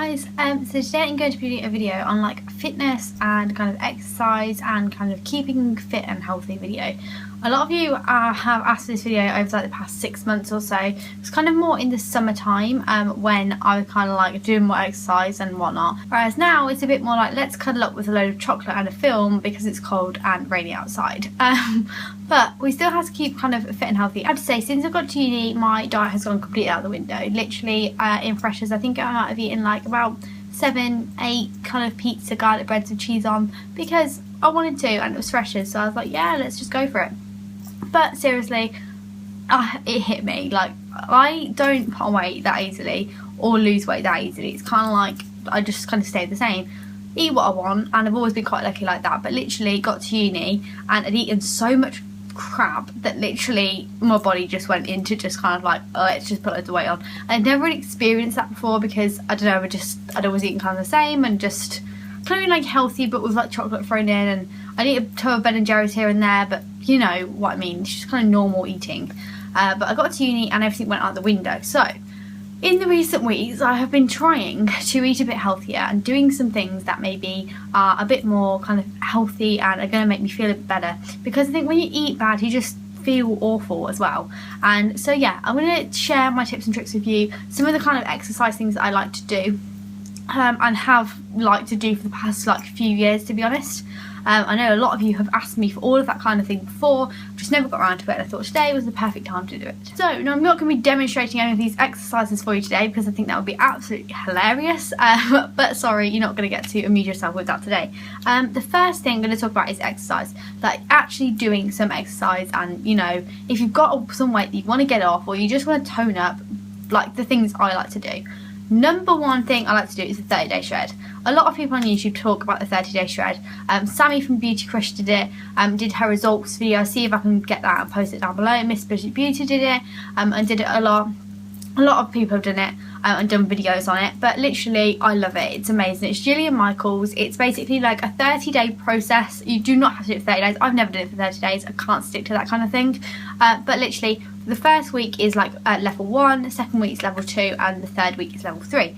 guys, so today I'm going to be doing a video on like fitness and kind of exercise and kind of keeping fit and healthy video. A lot of you have asked for this video over like the past 6 months or so. It's kind of more in the summertime when I was kind of like doing more exercise and whatnot, whereas now it's a bit more like let's cuddle up with a load of chocolate and a film because it's cold and rainy outside. But we still have to keep kind of fit and healthy. I have to say, since I got to uni, my diet has gone completely out the window. Literally in freshers, I think I might have eaten like about 7, 8 kind of pizza, garlic breads with cheese on because I wanted to, and it was freshers, so I was like, yeah, let's just go for it. But seriously, it hit me. Like, I don't put on weight that easily or lose weight that easily. It's kind of like I just kind of stay the same, eat what I want, and I've always been quite lucky like that. But literally got to uni and I'd eaten so much crap that literally my body just went into just kind of like, oh, let's just put loads of weight on. I'd never really experienced that before because I don't know, I'd always eaten kind of the same and just kind of like healthy but with like chocolate thrown in, and I'd eat a ton of Ben and Jerry's here and there, but you know what I mean, it's just kind of normal eating. But I got to uni and everything went out the window. So in the recent weeks I have been trying to eat a bit healthier and doing some things that maybe are a bit more kind of healthy and are going to make me feel a bit better, because I think when you eat bad you just feel awful as well. And so yeah, I'm going to share my tips and tricks with you, some of the kind of exercise things that I like to do and have liked to do for the past like few years, to be honest. I know a lot of you have asked me for all of that kind of thing before, just never got around to it, and I thought today was the perfect time to do it. So now I'm not going to be demonstrating any of these exercises for you today because I think that would be absolutely hilarious, but sorry, you're not going to get to amuse yourself with that today. The first thing I'm going to talk about is exercise, like actually doing some exercise. And you know, if you've got some weight that you want to get off or you just want to tone up, like the things I like to do. Number one thing I like to do is the 30-day shred. A lot of people on YouTube talk about the 30-day shred. Sammy from Beauty Crush did it, did her results video. I'll see if I can get that and post it down below. Miss Bridget Beauty did it and did it a lot. A lot of people have done it and done videos on it, but literally I love it. It's amazing. It's Jillian Michaels. It's basically like a 30-day process. You do not have to do it for 30 days. I've never done it for 30 days. I can't stick to that kind of thing. But literally the first week is like level 1, the second week is level 2, and the third week is level 3.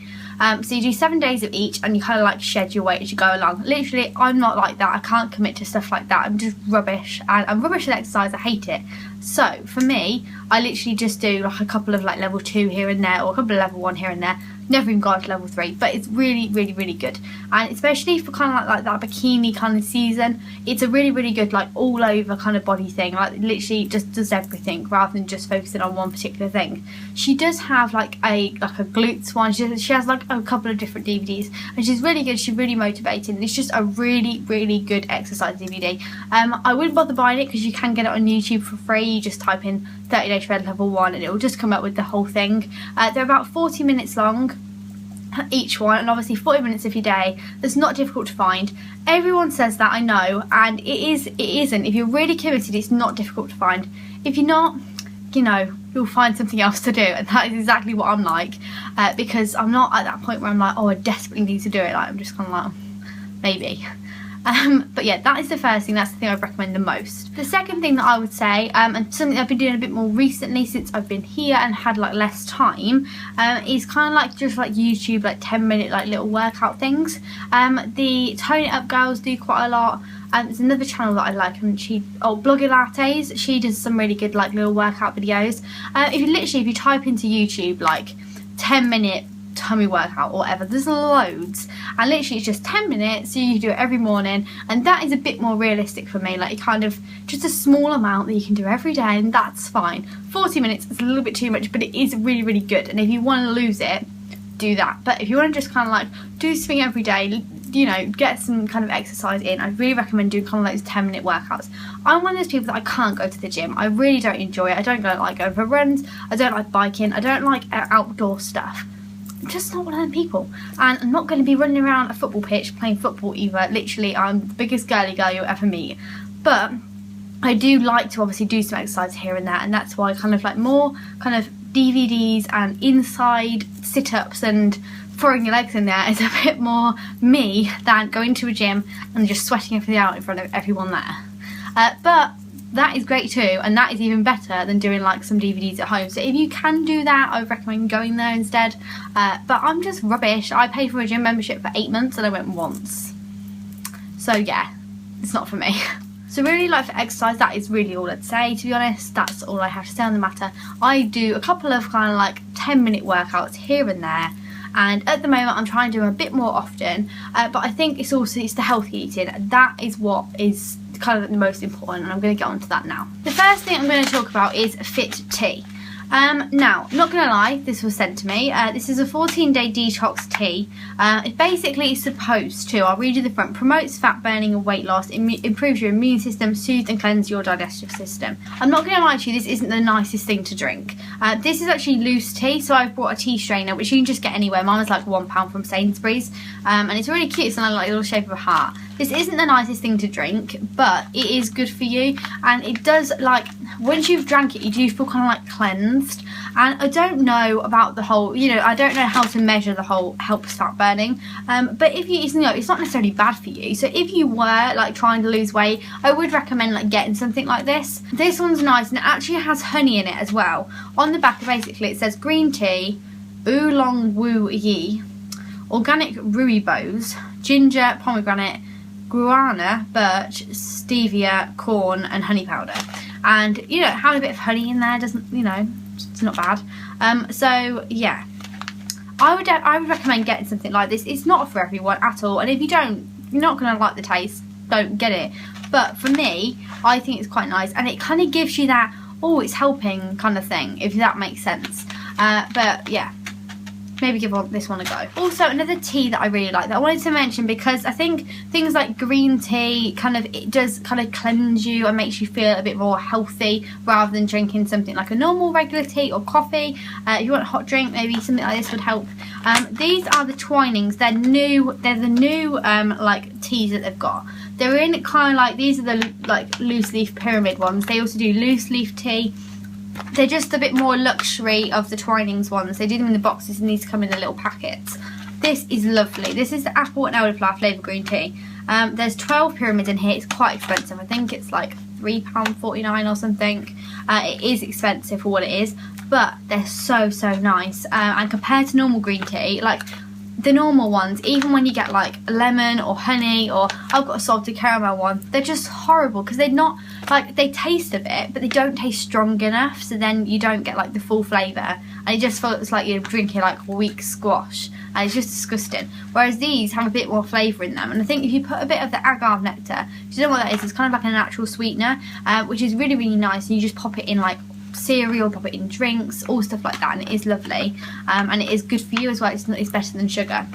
So you do 7 days of each and you kind of like shed your weight as you go along. Literally, I'm not like that. I can't commit to stuff like that. I'm just rubbish, and I'm rubbish at exercise. I hate it. So for me, I literally just do like a couple of like level 2 here and there, or a couple of level 1 here and there. Never even got to level 3, but it's really, really, really good. And especially for kind of like that bikini kind of season, it's a really, really good like all over kind of body thing. Like literally just does everything rather than just focusing on one particular thing. She does have like a glutes one. She has like a couple of different DVDs, and she's really good. She's really motivating. It's just a really, really good exercise DVD. I wouldn't bother buying it because you can get it on YouTube for free. You just type in 30-day shred level 1 and it will just come up with the whole thing. They're about 40 minutes long each one, and obviously 40 minutes of your day. That's not difficult to find. Everyone says that, I know, and it isn't. If you're really committed, it's not difficult to find. If you're not, you know, you'll find something else to do, and that is exactly what I'm like, because I'm not at that point where I'm like, oh, I desperately need to do it. Like, I'm just kind of like, maybe. But yeah, that is the first thing. That's the thing I recommend the most. The second thing that I would say, and something I've been doing a bit more recently since I've been here and had like less time, is kind of like just like YouTube, like 10-minute like little workout things. The Tone It Up girls do quite a lot. There's another channel that I like, and Blogger Lattes. She does some really good like little workout videos. If you type into YouTube like 10-minute tummy workout or whatever, there's loads, and literally it's just 10 minutes, so you do it every morning, and that is a bit more realistic for me. Like, you kind of just a small amount that you can do every day, and that's fine. 40 minutes is a little bit too much, but it is really, really good. And if you want to lose it, do that. But if you want to just kind of like do something every day, you know, get some kind of exercise in, I really recommend doing kind of like those 10-minute workouts. I'm one of those people that I can't go to the gym. I really don't enjoy it. I don't like going for runs. I don't like biking. I don't like outdoor stuff. I'm just not one of them people, and I'm not going to be running around a football pitch playing football either. Literally, I'm the biggest girly girl you'll ever meet. But I do like to obviously do some exercise here and there, and that's why kind of like more kind of DVDs and inside sit-ups and throwing your legs in there is a bit more me than going to a gym and just sweating everything out in front of everyone there. But that is great too, and that is even better than doing like some DVDs at home. So if you can do that, I would recommend going there instead. But I'm just rubbish. I paid for a gym membership for 8 months and I went once. So yeah, it's not for me. So really, like for exercise, that is really all I'd say, to be honest. That's all I have to say on the matter. I do a couple of kind of like 10-minute workouts here and there, and at the moment I'm trying to do them a bit more often, but I think it's the healthy eating. That is what is kind of the most important, and I'm going to get onto that now. The first thing I'm going to talk about is Fit Tea. Now, not gonna lie, this was sent to me. This is a 14-day detox tea. It basically is supposed to, I'll read you the front, promotes fat burning and weight loss, improves your immune system, soothes and cleanses your digestive system. I'm not gonna lie to you, this isn't the nicest thing to drink. This is actually loose tea, so I've brought a tea strainer, which you can just get anywhere. Mine was like £1 from Sainsbury's, and it's really cute. It's like a little shape of a heart. This isn't the nicest thing to drink, but it is good for you, and it does, like, once you've drank it, you do feel kind of like cleansed. And I don't know about the whole, I don't know how to measure the whole helps fat burning, but if it's not necessarily bad for you. So if you were like trying to lose weight, I would recommend like getting something like this. This one's nice, and it actually has honey in it as well. On the back, basically, it says green tea, oolong wu yi, organic rooibos, ginger, pomegranate, guarana, birch, stevia, corn and honey powder. And having a bit of honey in there doesn't, it's not bad. So yeah, I would recommend getting something like this. It's not for everyone at all, and if you're not going to like the taste, don't get it. But for me, I think it's quite nice, and it kind of gives you that, oh, it's helping kind of thing, if that makes sense. But yeah, maybe give this one a go. Also, another tea that I really like that I wanted to mention, because I think things like green tea it does kind of cleanse you and makes you feel a bit more healthy, rather than drinking something like a normal regular tea or coffee. If you want a hot drink, maybe something like this would help. These are the Twinings. They're the new like teas that they've got. They're in kind of like, these are the like loose leaf pyramid ones. They also do loose leaf tea. They're just a bit more luxury of the Twinings ones. They do them in the boxes, and these come in the little packets. This is lovely. This is the apple and elderflower flavour green tea. There's 12 pyramids in here. It's quite expensive. I think it's like £3.49 or something. It is expensive for what it is, but they're so nice. And compared to normal green tea, like the normal ones, even when you get like lemon or honey, or I've got a salted caramel one, they're just horrible, because they're not, like, they taste a bit, but they don't taste strong enough, so then you don't get like the full flavour, and it just feels like you're drinking like weak squash, and it's just disgusting. Whereas these have a bit more flavour in them, and I think if you put a bit of the agave nectar, do you know what that is? It's kind of like a natural sweetener, which is really nice, and you just pop it in like cereal, pop it in drinks, all stuff like that, and it is lovely, and it is good for you as well. It's better than sugar,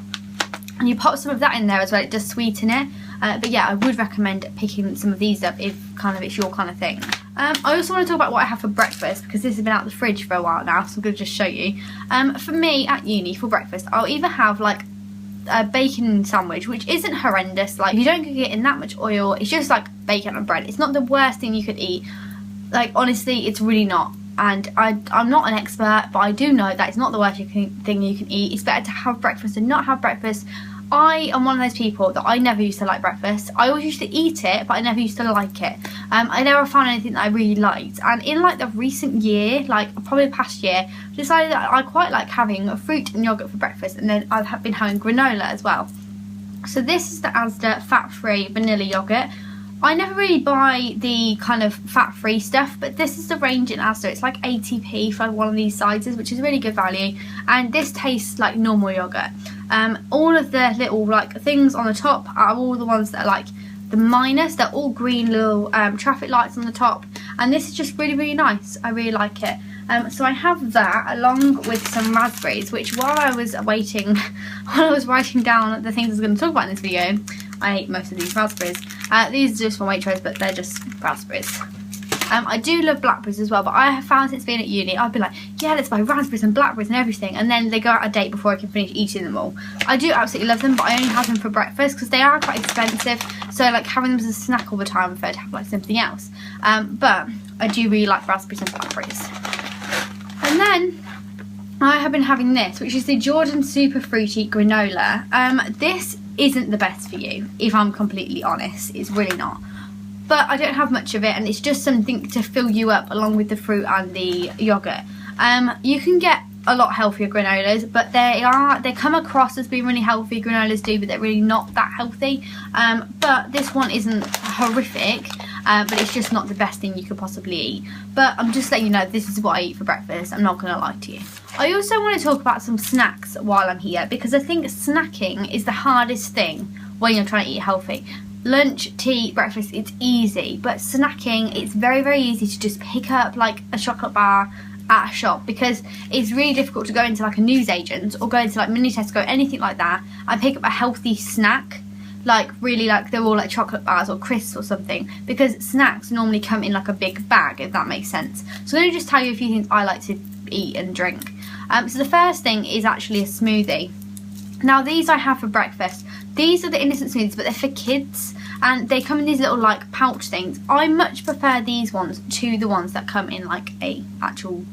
and you pop some of that in there as well. It does sweeten it, but yeah, I would recommend picking some of these up if it's your kind of thing. I also want to talk about what I have for breakfast, because this has been out of the fridge for a while now, so I'm going to just show you. For me at uni for breakfast, I'll either have like a bacon sandwich, which isn't horrendous. Like, if you don't cook it in that much oil, it's just like bacon and bread. It's not the worst thing you could eat. Like, honestly, it's really not. And I'm not an expert, but I do know that it's not the worst thing you can eat. It's better to have breakfast than not have breakfast. I am one of those people that I never used to like breakfast. I always used to eat it, but I never used to like it. I never found anything that I really liked. And in like the recent year, like probably the past year, I decided that I quite like having a fruit and yogurt for breakfast, and then I've been having granola as well. So this is the Asda fat-free vanilla yogurt. I never really buy the kind of fat-free stuff, but this is the range in Asda. It's like 80p for one of these sizes, which is really good value, and this tastes like normal yogurt. All of the little like things on the top are all the ones that are like the minus. They're all green little traffic lights on the top, and this is just really nice. I really like it. So I have that along with some raspberries, which while I was writing down the things I was going to talk about in this video, I ate most of these raspberries. These are just from Waitrose, but they're just raspberries. I do love blackberries as well, but I have found since being at uni, I've been like, yeah, let's buy raspberries and blackberries and everything, and then they go out of date before I can finish eating them all. I do absolutely love them, but I only have them for breakfast because they are quite expensive, so like having them as a snack all the time, I prefer to have like something else. But I do really like raspberries and blackberries. And then I have been having this, which is the Jordan Super Fruity Granola. This isn't the best for you, if I'm completely honest. It's really not. but I don't have much of it, and it's just something to fill you up along with the fruit and the yogurt. You can get a lot healthier granolas, but they come across as being really healthy. Granolas do, but they're really not that healthy. But this one isn't horrific, but it's just not the best thing you could possibly eat. But I'm just letting you know, this is what I eat for breakfast. I'm not going to lie to you. I also want to talk about some snacks while I'm here, because I think snacking is the hardest thing when you're trying to eat healthy. Lunch, tea, breakfast, it's easy, but snacking, it's very, very easy to just pick up like a chocolate bar at a shop, because it's really difficult to go into like a newsagent or go into like mini Tesco, anything like that, and pick up a healthy snack, like really like they're all like chocolate bars or crisps or something, because snacks normally come in like a big bag, if that makes sense. So let me just tell you a few things I like to eat and drink. So the first thing is actually a smoothie. Now these I have for breakfast. These are the innocent smoothies, but they're for kids, and they come in these little like pouch things. I much prefer these ones to the ones that come in like a actual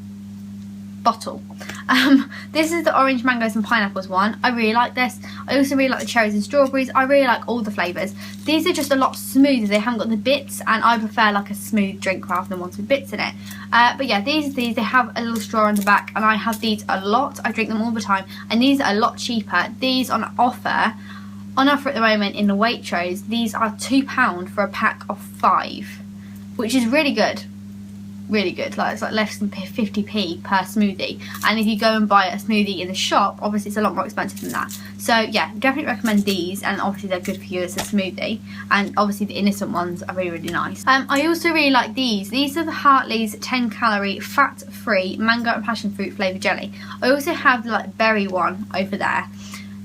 bottle. This is the orange, mangoes and pineapples one. I really like this. I also really like the cherries and strawberries. I really like all the flavours. These are just a lot smoother. They haven't got the bits, and I prefer like a smooth drink rather than ones with bits in it. But yeah, these they have a little straw on the back, and I have these a lot. I drink them all the time, and these are a lot cheaper. These on offer at the moment in the Waitrose. These are £2 for a pack of 5, which is really good. Really good. Like, it's like less than 50p per smoothie, and if you go and buy a smoothie in the shop, obviously it's a lot more expensive than that. So yeah, definitely recommend these, and obviously they're good for you as a smoothie, and obviously the innocent ones are really, really nice. I also really like these. These are the Hartley's 10 calorie fat free mango and passion fruit flavoured jelly. I also have the like berry one over there.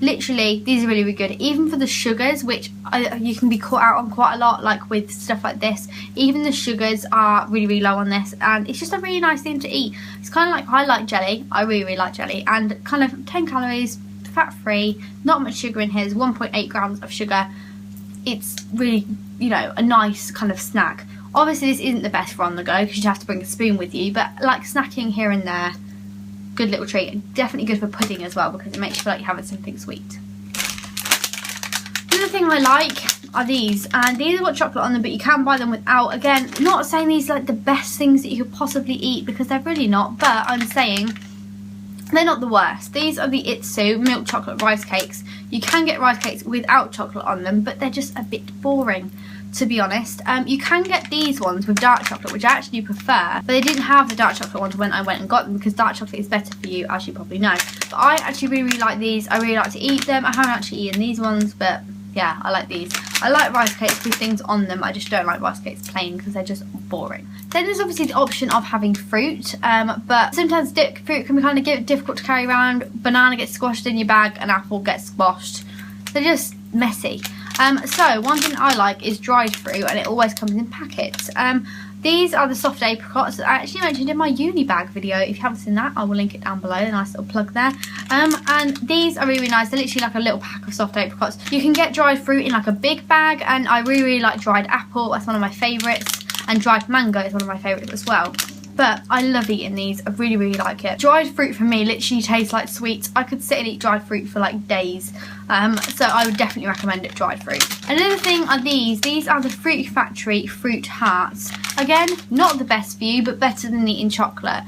Literally, these are really, really good. Even for the sugars, which you can be caught out on quite a lot, like with stuff like this. Even the sugars are really, really low on this, and it's just a really nice thing to eat. It's kind of like, I like jelly. I really, really like jelly, and kind of 10 calories, fat-free, not much sugar in here. There's 1.8 grams of sugar. It's really, you know, a nice kind of snack. Obviously, this isn't the best for on the go, because you'd have to bring a spoon with you, but like snacking here and there, good little treat. Definitely good for pudding as well, because it makes you feel like you're having something sweet. Another thing I like are these, and these have got chocolate on them, but you can buy them without. Again, not saying these are like the best things that you could possibly eat, because they're really not, but I'm saying they're not the worst. These are the Itsu milk chocolate rice cakes. You can get rice cakes without chocolate on them, but they're just a bit boring, to be honest. You can get these ones with dark chocolate, which I actually prefer, but they didn't have the dark chocolate ones when I went and got them, because dark chocolate is better for you, as you probably know. But I actually really, really like these. I really like to eat them. I haven't actually eaten these ones, but yeah, I like these. I like rice cakes with things on them. I just don't like rice cakes plain, because they're just boring. Then there's obviously the option of having fruit, but sometimes fruit can be kind of difficult to carry around. Banana gets squashed in your bag, and apple gets squashed. They're just messy. So one thing I like is dried fruit, and it always comes in packets. These are the soft apricots that I actually mentioned in my uni bag video. If you haven't seen that, I will link it down below. A nice little plug there. And these are really, really nice. They're literally like a little pack of soft apricots. You can get dried fruit in like a big bag, and I really, really like dried apple. That's one of my favourites. And dried mango is one of my favourites as well. But I love eating these. I really, really like it. Dried fruit for me literally tastes like sweets. I could sit and eat dried fruit for like days. So I would definitely recommend it, dried fruit. Another thing are these. These are the Fruit Factory Fruit Hearts. Again, not the best for you, but better than eating chocolate.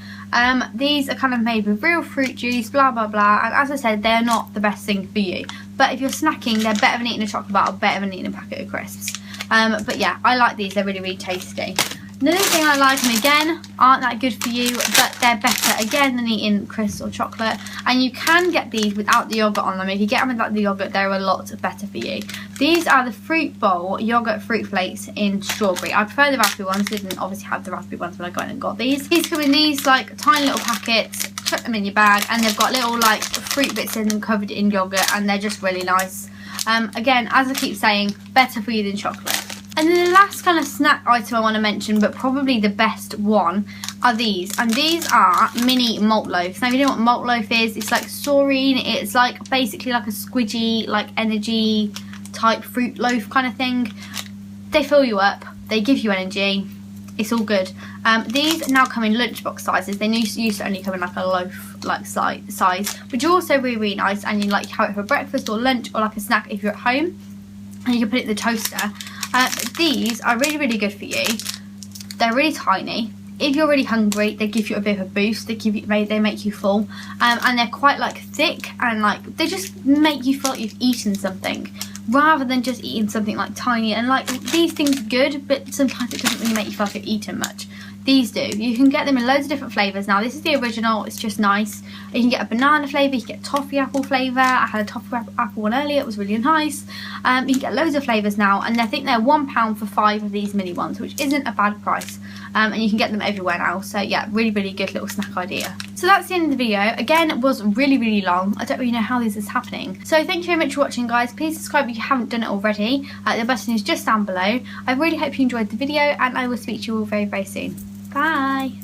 These are kind of made with real fruit juice, blah, blah, blah. And as I said, they're not the best thing for you. But if you're snacking, they're better than eating a chocolate bar, or better than eating a packet of crisps. But yeah, I like these. They're really, really tasty. Another thing I like, and again, aren't that good for you, but they're better again than eating crisps or chocolate. And you can get these without the yogurt on them. If you get them without the yogurt, they're a lot better for you. These are the Fruit Bowl yogurt fruit flakes in strawberry. I prefer the raspberry ones. Didn't obviously have the raspberry ones when I got in and got these. These come in these like tiny little packets. Put them in your bag, and they've got little like fruit bits in them covered in yogurt, and they're just really nice. Again, as I keep saying, better for you than chocolate. And then the last kind of snack item I want to mention, but probably the best one, are these. And these are mini malt loaves. Now, if you know what malt loaf is, it's like saurine. It's like basically like a squidgy, like energy type fruit loaf kind of thing. They fill you up. They give you energy. It's all good. These now come in lunchbox sizes. They used to only come in like a loaf like size, which are also really, really nice. And you like have it for breakfast or lunch or like a snack if you're at home. And you can put it in the toaster. These are really, really good for you. They're really tiny. If you're really hungry, they give you a bit of a boost. They make you full, and they're quite like thick, and like they just make you feel like you've eaten something, rather than just eating something like tiny. And like these things are good, but sometimes it doesn't really make you feel like you've eaten much. These do. You can get them in loads of different flavours. Now this is the original, it's just nice. You can get a banana flavour, you can get toffee apple flavour. I had a toffee apple one earlier, it was really nice. You can get loads of flavours now, and I think they're £1 for 5 of these mini ones, which isn't a bad price. And you can get them everywhere now, so yeah, really, really good little snack idea. So that's the end of the video. Again, it was really, really long. I don't really know how this is happening. So thank you very much for watching, guys. Please subscribe if you haven't done it already. The button is just down below. I really hope you enjoyed the video, and I will speak to you all very, very soon. Bye!